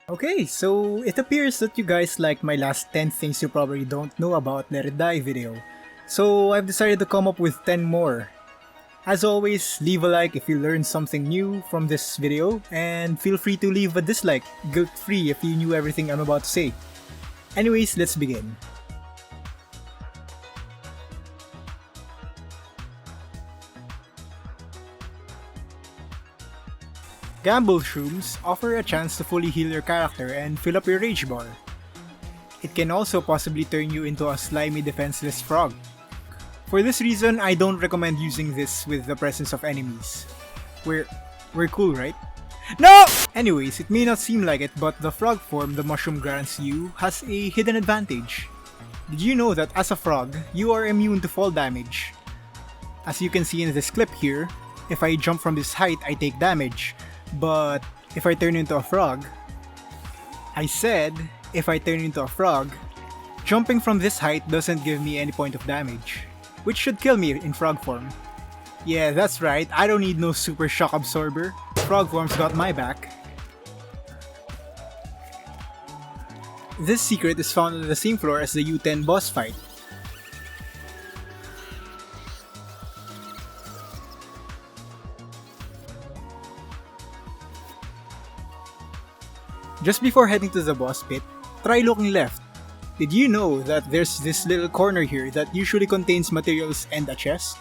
Okay, so it appears that you guys like my last 10 things you probably don't know about Let It Die video. So I've decided to come up with 10 more. As always, leave a like if you learned something new from this video, and feel free to leave a dislike, guilt-free if you knew everything I'm about to say. Anyways, let's begin. Gamble shrooms offer a chance to fully heal your character and fill up your rage bar. It can also possibly turn you into a slimy defenseless frog. For this reason, I don't recommend using this with the presence of enemies. We're cool, right? No! Anyways, it may not seem like it, but the frog form the mushroom grants you has a hidden advantage. Did you know that as a frog, you are immune to fall damage? As you can see in this clip here, if I jump from this height, I take damage. But if I turn into a frog, jumping from this height doesn't give me any point of damage, which should kill me in frog form. Yeah, that's right, I don't need no super shock absorber. Frog form's got my back. This secret is found on the same floor as the U10 boss fight. Just before heading to the boss pit, try looking left. Did you know that there's this little corner here that usually contains materials and a chest?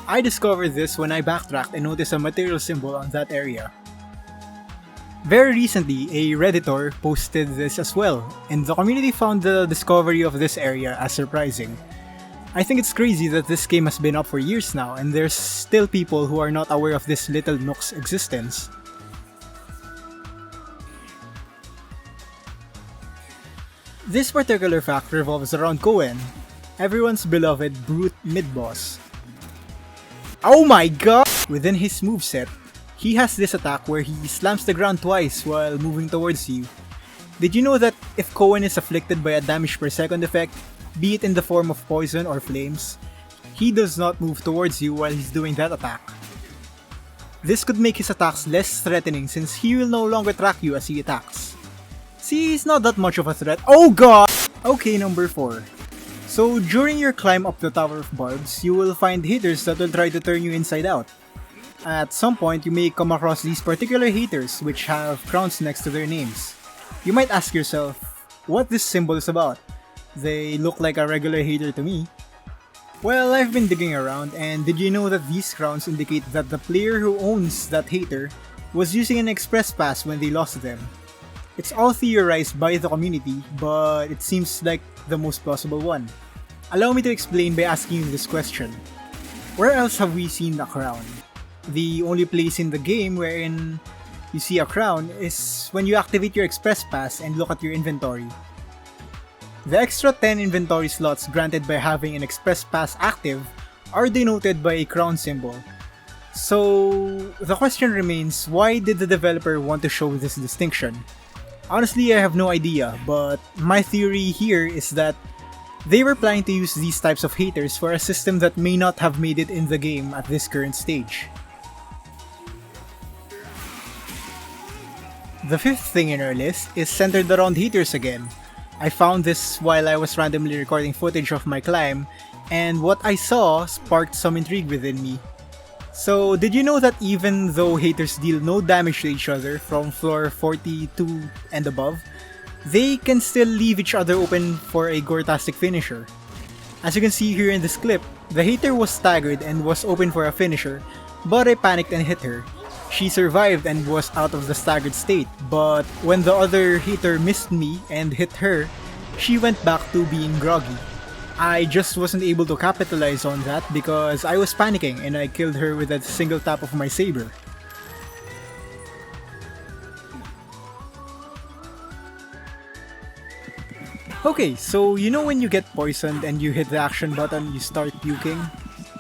I discovered this when I backtracked and noticed a material symbol on that area. Very recently, a Redditor posted this as well, and the community found the discovery of this area as surprising. I think it's crazy that this game has been up for years now and there's still people who are not aware of this little nook's existence. This particular fact revolves around Cohen, everyone's beloved brute mid-boss. Oh my god! Within his moveset, he has this attack where he slams the ground twice while moving towards you. Did you know that if Cohen is afflicted by a damage per second effect, be it in the form of poison or flames, he does not move towards you while he's doing that attack? This could make his attacks less threatening since he will no longer track you as he attacks. See, he's not that much of a threat. Oh god! Okay, number 4. So during your climb up the Tower of Barbs, you will find haters that will try to turn you inside out. At some point, you may come across these particular haters which have crowns next to their names. You might ask yourself, what this symbol is about? They look like a regular hater to me. Well, I've been digging around, and did you know that these crowns indicate that the player who owns that hater was using an express pass when they lost them? It's all theorized by the community, but it seems like the most plausible one. Allow me to explain by asking you this question. Where else have we seen a crown? The only place in the game wherein you see a crown is when you activate your express pass and look at your inventory. The extra 10 inventory slots granted by having an express pass active are denoted by a crown symbol. So the question remains, why did the developer want to show this distinction? Honestly, I have no idea, but my theory here is that they were planning to use these types of haters for a system that may not have made it in the game at this current stage. The 5th thing in our list is centered around haters again. I found this while I was randomly recording footage of my climb, and what I saw sparked some intrigue within me. So, did you know that even though haters deal no damage to each other from floor 42 and above, they can still leave each other open for a gore-tastic finisher? As you can see here in this clip, the hater was staggered and was open for a finisher, but I panicked and hit her. She survived and was out of the staggered state, but when the other hater missed me and hit her, she went back to being groggy. I just wasn't able to capitalize on that because I was panicking and I killed her with a single tap of my saber. Okay, so you know when you get poisoned and you hit the action button, you start puking?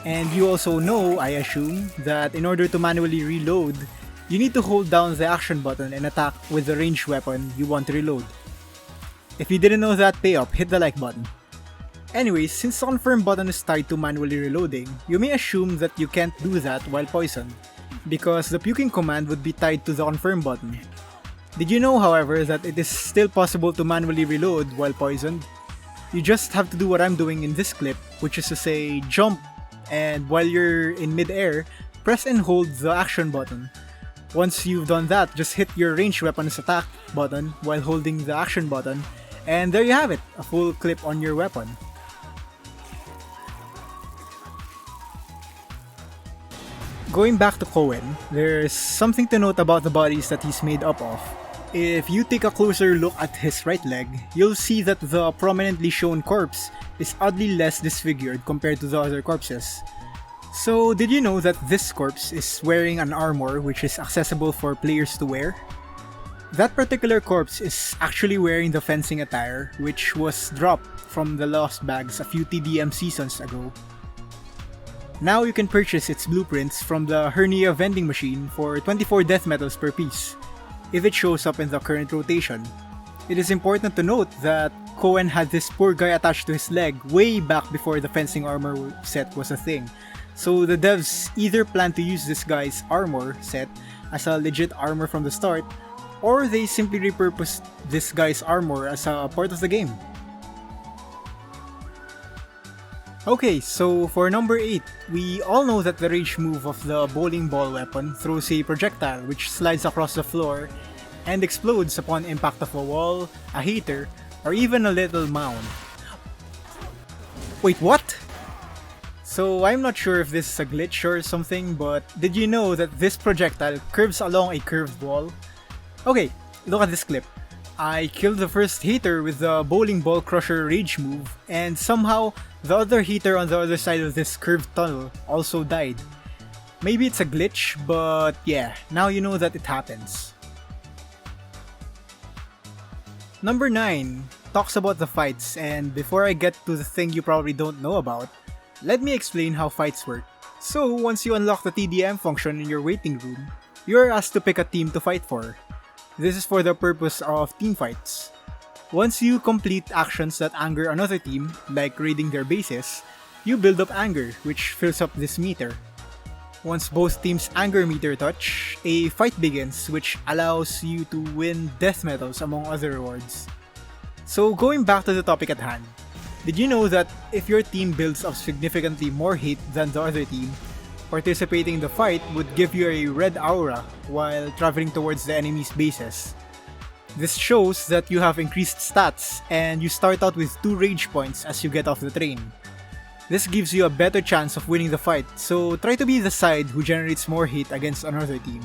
And you also know, I assume, that in order to manually reload, you need to hold down the action button and attack with the ranged weapon you want to reload. If you didn't know that, pay up, hit the like button. Anyways, since the confirm button is tied to manually reloading, you may assume that you can't do that while poisoned, because the puking command would be tied to the confirm button. Did you know, however, that it is still possible to manually reload while poisoned? You just have to do what I'm doing in this clip, which is to say jump, and while you're in mid-air, press and hold the action button. Once you've done that, just hit your ranged weapon's attack button while holding the action button, and there you have it, a full clip on your weapon. Going back to Cohen, there's something to note about the bodies that he's made up of. If you take a closer look at his right leg, you'll see that the prominently shown corpse is oddly less disfigured compared to the other corpses. So did you know that this corpse is wearing an armor which is accessible for players to wear? That particular corpse is actually wearing the fencing attire which was dropped from the Lost Bags a few TDM seasons ago. Now you can purchase its blueprints from the Hernia vending machine for 24 death metals per piece, if it shows up in the current rotation. It is important to note that Cohen had this poor guy attached to his leg way back before the fencing armor set was a thing, so the devs either plan to use this guy's armor set as a legit armor from the start, or they simply repurposed this guy's armor as a part of the game. Okay, so for number 8, we all know that the rage move of the bowling ball weapon throws a projectile which slides across the floor and explodes upon impact of a wall, a heater, or even a little mound. Wait, what? So I'm not sure if this is a glitch or something, but did you know that this projectile curves along a curved wall? Okay, look at this clip. I killed the first heater with the bowling ball crusher rage move, and somehow the other heater on the other side of this curved tunnel also died. Maybe it's a glitch, but yeah, now you know that it happens. Number 9 talks about the fights, and before I get to the thing you probably don't know about, let me explain how fights work. So once you unlock the TDM function in your waiting room, you are asked to pick a team to fight for. This is for the purpose of team fights. Once you complete actions that anger another team, like raiding their bases, you build up anger, which fills up this meter. Once both teams' anger meter touch, a fight begins, which allows you to win death medals among other rewards. So going back to the topic at hand, did you know that if your team builds up significantly more hate than the other team, participating in the fight would give you a red aura while traveling towards the enemy's bases? This shows that you have increased stats and you start out with 2 rage points as you get off the train. This gives you a better chance of winning the fight, so try to be the side who generates more hate against another team.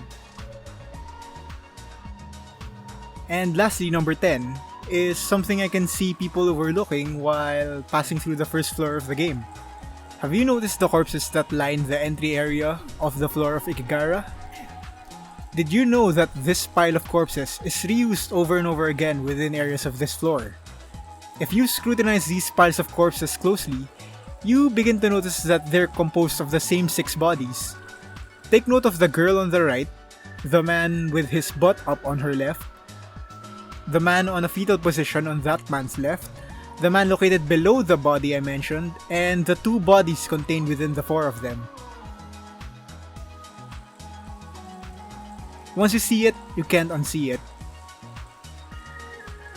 And lastly, number 10 is something I can see people overlooking while passing through the first floor of the game. Have you noticed the corpses that line the entry area of the floor of Ikigara? Did you know that this pile of corpses is reused over and over again within areas of this floor? If you scrutinize these piles of corpses closely, you begin to notice that they're composed of the same 6 bodies. Take note of the girl on the right, the man with his butt up on her left, the man on a fetal position on that man's left, the man located below the body I mentioned, and the 2 bodies contained within the 4 of them. Once you see it, you can't unsee it.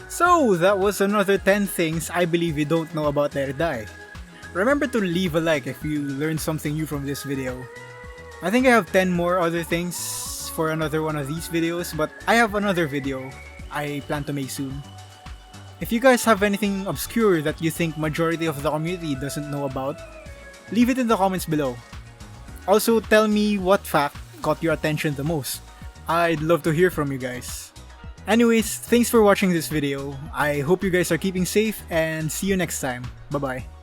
So, that was another 10 things I believe you don't know about Let It Die. Remember to leave a like if you learned something new from this video. I think I have 10 more other things for another one of these videos, but I have another video I plan to make soon. If you guys have anything obscure that you think majority of the community doesn't know about, leave it in the comments below. Also, tell me what fact caught your attention the most. I'd love to hear from you guys. Anyways, thanks for watching this video. I hope you guys are keeping safe and see you next time. Bye bye.